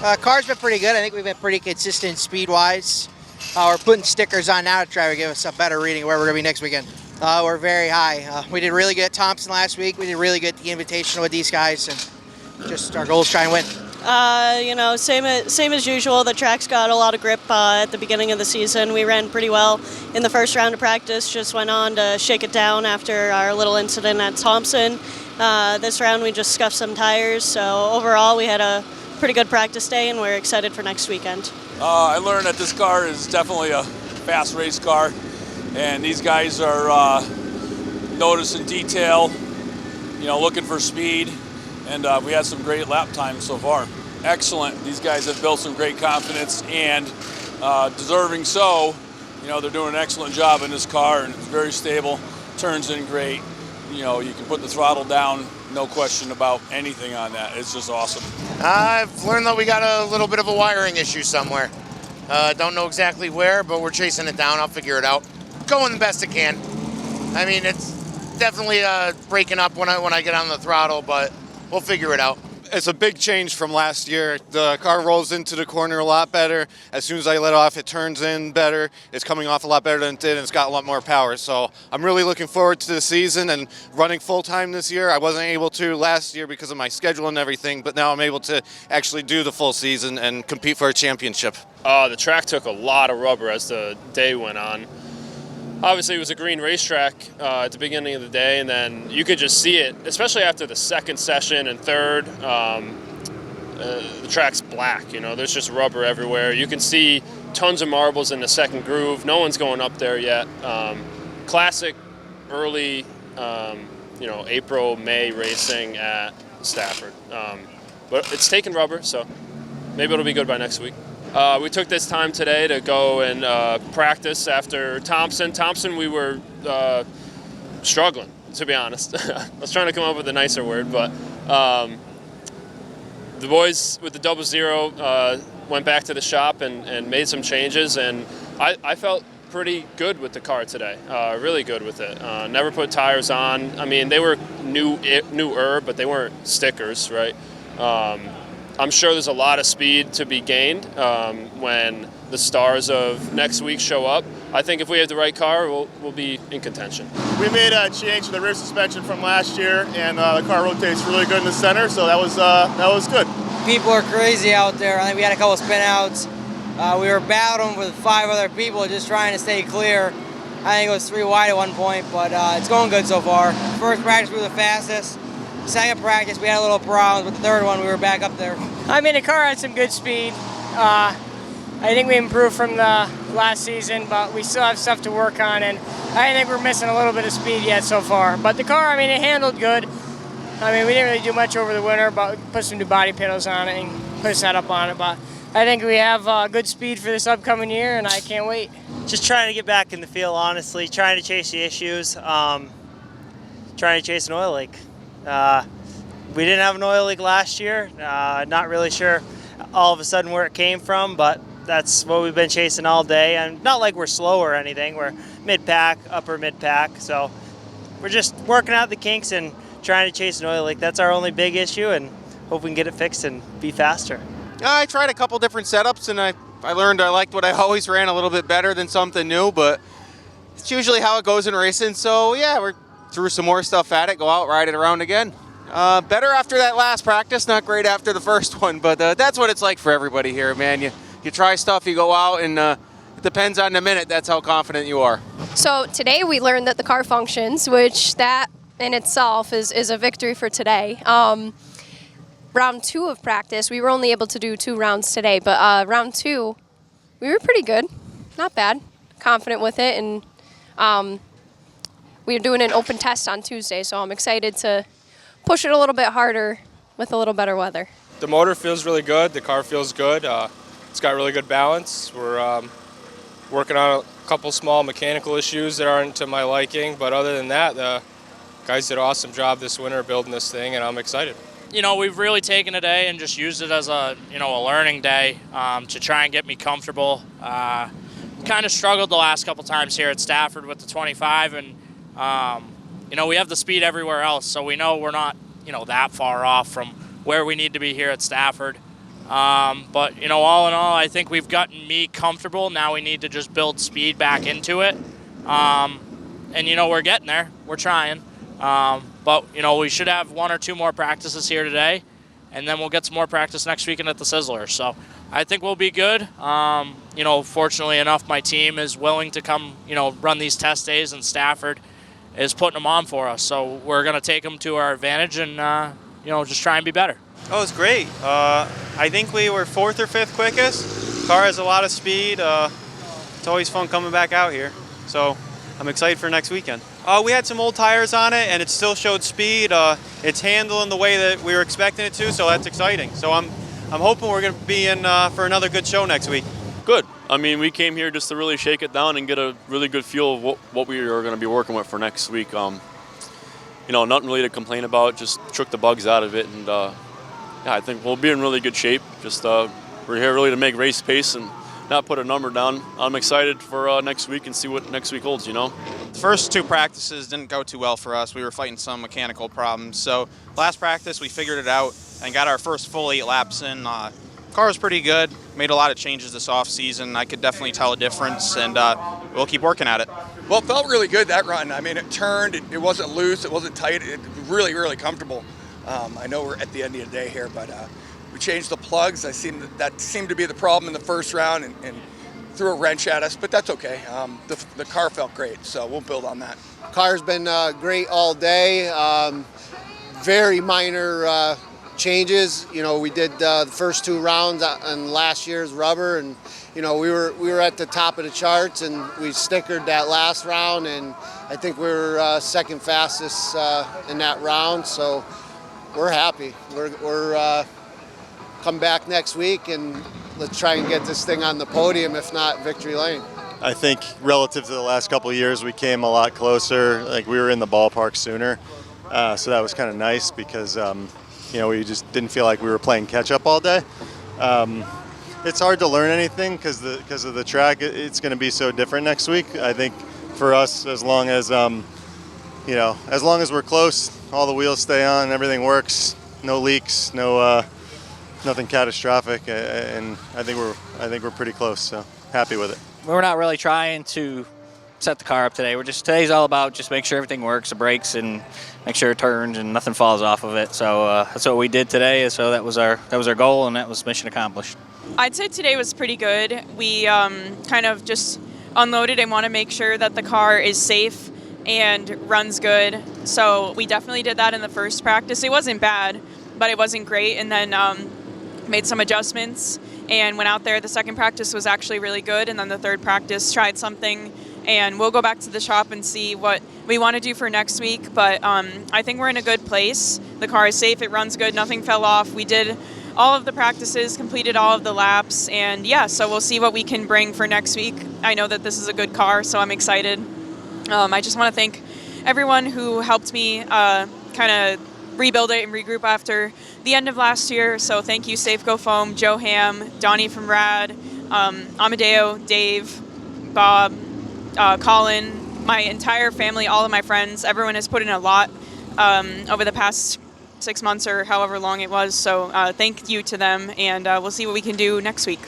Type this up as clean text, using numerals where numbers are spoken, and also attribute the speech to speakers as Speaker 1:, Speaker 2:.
Speaker 1: Car's been pretty good. I think we've been pretty consistent speed-wise. We're putting stickers on now to try to give us a better reading of where we're going to be next weekend. We're very high. We did really good at Thompson last week. We did really good at the Invitational with these guys, and just our goal is try and win.
Speaker 2: Same as usual. The track's got a lot of grip at the beginning of the season. We ran pretty well in the first round of practice, just went on to shake it down after our little incident at Thompson. This round we just scuffed some tires, so overall we had a pretty good practice day and we're excited for next weekend.
Speaker 3: I learned that this car is definitely a fast race car, and these guys are noticing detail, looking for speed. And we had some great lap times so far. Excellent. These guys have built some great confidence, and deserving so. They're doing an excellent job in this car, and it's very stable, turns in great. You can put the throttle down, no question about anything on that. It's just awesome.
Speaker 4: I've learned that we got a little bit of a wiring issue somewhere. Don't know exactly where, but we're chasing it down. I'll figure it out. Going the best I can. I mean, it's definitely breaking up when I get on the throttle, but we'll figure it out.
Speaker 5: It's a big change from last year. The car rolls into the corner a lot better. As soon as I let off, it turns in better. It's coming off a lot better than it did, and it's got a lot more power. So I'm really looking forward to the season and running full-time this year. I wasn't able to last year because of my schedule and everything, but now I'm able to actually do the full season and compete for a championship.
Speaker 6: The track took a lot of rubber as the day went on. Obviously, it was a green racetrack at the beginning of the day, and then you could just see it, especially after the second session and third. The track's black, there's just rubber everywhere. You can see tons of marbles in the second groove. No one's going up there yet. Classic early, April, May racing at Stafford. But it's taking rubber, so maybe it'll be good by next week. We took this time today to go and practice after Thompson. Thompson, we were struggling, to be honest. I was trying to come up with a nicer word, but the boys with the 00 went back to the shop and made some changes, and I felt pretty good with the car today, really good with it. Never put tires on. I mean, they were newer, but they weren't stickers, right? I'm sure there's a lot of speed to be gained when the stars of next week show up. I think if we have the right car, we'll be in contention.
Speaker 7: We made a change to the rear suspension from last year, and the car rotates really good in the center, so that was good.
Speaker 1: People are crazy out there. I think we had a couple spin outs. We were battling with 5 other people just trying to stay clear. I think it was 3 wide at one point, but it's going good so far. First practice we were the fastest. Second practice, we had a little problems, but the third one, we were back up there.
Speaker 8: I mean, the car had some good speed. I think we improved from the last season, but we still have stuff to work on, and I think we're missing a little bit of speed yet so far. But the car, I mean, it handled good. I mean, we didn't really do much over the winter, but we put some new body panels on it and put a setup on it. But I think we have good speed for this upcoming year, and I can't wait.
Speaker 9: Just trying to get back in the field, honestly, trying to chase the issues, trying to chase an oil leak. We didn't have an oil leak last year. Not really sure all of a sudden where it came from, but that's what we've been chasing all day. And not like we're slow or anything. We're mid-pack, upper mid-pack. So we're just working out the kinks and trying to chase an oil leak. That's our only big issue, and hope we can get it fixed and be faster.
Speaker 10: I tried a couple different setups, and I learned I liked what I always ran a little bit better than something new, but it's usually how it goes in racing. So yeah, we're threw some more stuff at it, go out, ride it around again. Better after that last practice, not great after the first one, but that's what it's like for everybody here, man. You try stuff, you go out, and it depends on the minute. That's how confident you are.
Speaker 11: So today we learned that the car functions, which that in itself is a victory for today. Round 2 of practice, we were only able to do 2 rounds today, but round 2, we were pretty good, not bad, confident with it, and we are doing an open test on Tuesday, so I'm excited to push it a little bit harder with a little better weather.
Speaker 12: The motor feels really good. The car feels good. It's got really good balance. We're working on a couple small mechanical issues that aren't to my liking, but other than that, the guys did an awesome job this winter building this thing, and I'm excited.
Speaker 13: We've really taken a day and just used it as a learning day to try and get me comfortable. Kind of struggled the last couple times here at Stafford with the 25, and we have the speed everywhere else, so we know we're not that far off from where we need to be here at Stafford. But, all in all, I think we've gotten me comfortable. Now we need to just build speed back into it. And, we're getting there. We're trying. But, we should have 1 or 2 more practices here today, and then we'll get some more practice next weekend at the Sizzler. So I think we'll be good. Fortunately enough, my team is willing to come, run these test days, and Stafford is putting them on for us. So we're going to take them to our advantage and, just try and be better.
Speaker 10: Oh, it's great. I think we were 4th or 5th quickest. Car has a lot of speed. It's always fun coming back out here. So I'm excited for next weekend. We had some old tires on it, and it still showed speed. It's handling the way that we were expecting it to, so that's exciting. So I'm hoping we're going to be in for another good show next week.
Speaker 14: Good. I mean, we came here just to really shake it down and get a really good feel of what we are going to be working with for next week. Nothing really to complain about. Just shook the bugs out of it, and I think we'll be in really good shape. Just we're here really to make race pace and not put a number down. I'm excited for next week and see what next week holds.
Speaker 10: The first 2 practices didn't go too well for us. We were fighting some mechanical problems. So last practice we figured it out and got our first full 8 laps in. Car was pretty good. Made a lot of changes this off season. I could definitely tell a difference, and we'll keep working at it.
Speaker 15: Well, it felt really good, that run. I mean, it turned. It wasn't loose. It wasn't tight. It was really, really comfortable. I know we're at the end of the day here, but we changed the plugs. That seemed to be the problem in the first round and threw a wrench at us, but that's okay. The car felt great, so we'll build on that.
Speaker 16: Car's been great all day. Very minor changes. We did the first 2 rounds on last year's rubber, and we were at the top of the charts, and we stickered that last round, and I think we were second fastest in that round. So we're happy. We're come back next week, and let's try and get this thing on the podium, if not victory lane.
Speaker 17: I think relative to the last couple of years, we came a lot closer. Like, we were in the ballpark sooner, so that was kind of nice because we just didn't feel like we were playing catch up all day. It's hard to learn anything because of the track. It's going to be so different next week. I think for us, as long as we're close, all the wheels stay on, everything works, no leaks, nothing catastrophic, and I think we're pretty close. So happy with it.
Speaker 18: We're not really trying to set the car up today. Today's all about just make sure everything works, the brakes, and make sure it turns and nothing falls off of it. So that's what we did today. So that was our goal, and that was mission accomplished.
Speaker 19: I'd say today was pretty good. We kind of just unloaded and want to make sure that the car is safe and runs good. So we definitely did that in the first practice. It wasn't bad, but it wasn't great. And then made some adjustments and went out there. The second practice was actually really good. And then the third practice tried something. And we'll go back to the shop and see what we want to do for next week. But I think we're in a good place. The car is safe. It runs good. Nothing fell off. We did all of the practices, completed all of the laps. And, so we'll see what we can bring for next week. I know that this is a good car, so I'm excited. I just want to thank everyone who helped me kind of rebuild it and regroup after the end of last year. So thank you, Safeco Foam, Joe Ham, Donnie from Rad, Amadeo, Dave, Bob, Colin, my entire family, all of my friends. Everyone has put in a lot over the past 6 months or however long it was. So thank you to them, and we'll see what we can do next week.